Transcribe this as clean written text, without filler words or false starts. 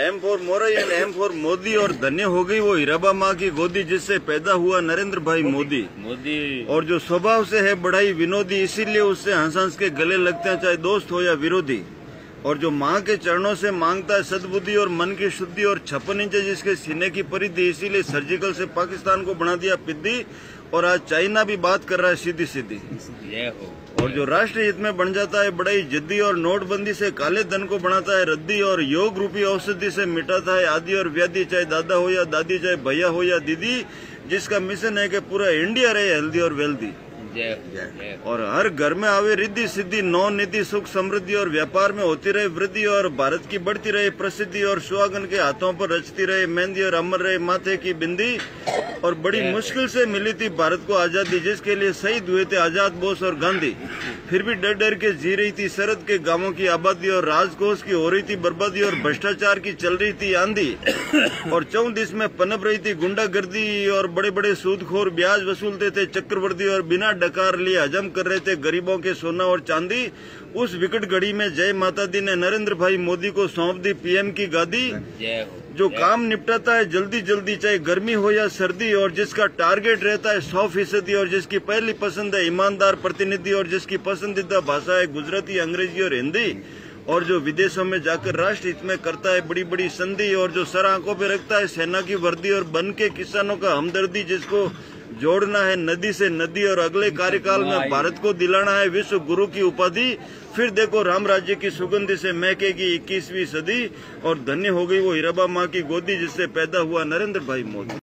M for Modi and M for Modi, और धन्य हो गई वो हीराबा माँ की गोदी जिससे पैदा हुआ नरेंद्र भाई मोदी। और जो स्वभाव से है बड़ाई विनोदी, इसीलिए उससे हंस हंस के गले लगते हैं चाहे दोस्त हो या विरोधी। और जो माँ के चरणों से मांगता है सद्बुद्धि और मन की शुद्धि, और 56 इंच जिसके सीने की परिधि, इसीलिए सर्जिकल से पाकिस्तान को बना दिया पिद्दी। और आज चाइना भी बात कर रहा है सीधी सीधी। और जो राष्ट्रीय हित में बन जाता है बड़ाई जिद्दी, और नोटबंदी से काले धन को बनाता है रद्दी, और योग रूपी औषधि से मिटाता है आदि और व्याधि, चाहे दादा हो या दादी, चाहे भैया हो या दीदी, जिसका मिशन है कि पूरा इंडिया रहे हेल्दी और वेल्दी। और हर घर में आवे रिद्धि सिद्धि, नौ निधि, सुख समृद्धि, और व्यापार में होती रहे वृद्धि, और भारत की बढ़ती रहे प्रसिद्धि, और सुहागन के हाथों पर रचती रहे मेहंदी, और अमर रहे माथे की बिंदी। और बड़ी मुश्किल से मिली थी भारत को आजादी, जिसके लिए शहीद हुए थे आजाद बोस और गांधी। फिर भी डर डर के जी रही थी सरहद के गांवों की आबादी, और राजकोष की हो रही थी बर्बादी, और भ्रष्टाचार की चल रही थी आंधी। और 34 में पनप रही थी गुंडागर्दी, और बड़े बड़े सूदखोर ब्याज वसूलते थे चक्रवर्ती, और बिना डकार लिए हजम कर रहे थे गरीबों के सोना और चांदी। उस विकट घड़ी में जय माता दी ने नरेंद्र भाई मोदी को सौंप दी पीएम की गादी। जो काम निपटाता है जल्दी जल्दी, चाहे गर्मी हो या सर्दी, और जिसका टारगेट रहता है 100%, और जिसकी पहली पसंद है ईमानदार प्रतिनिधि, और जिसकी पसंदीदा भाषा है गुजराती, अंग्रेजी और हिंदी। और जो विदेशों में जाकर राष्ट्र हित में करता है बड़ी बड़ी संधि, और जो सर आंखों पे रखता है सेना की वर्दी, और बन के किसानों का हमदर्दी, जिसको जोड़ना है नदी से नदी, और अगले कार्यकाल में भारत को दिलाना है विश्व गुरु की उपाधि। फिर देखो राम राज्य की सुगंध से महकेगी 21वीं सदी। और धन्य हो गई वो हीराबा माँ की गोदी जिससे पैदा हुआ नरेंद्र भाई मोदी।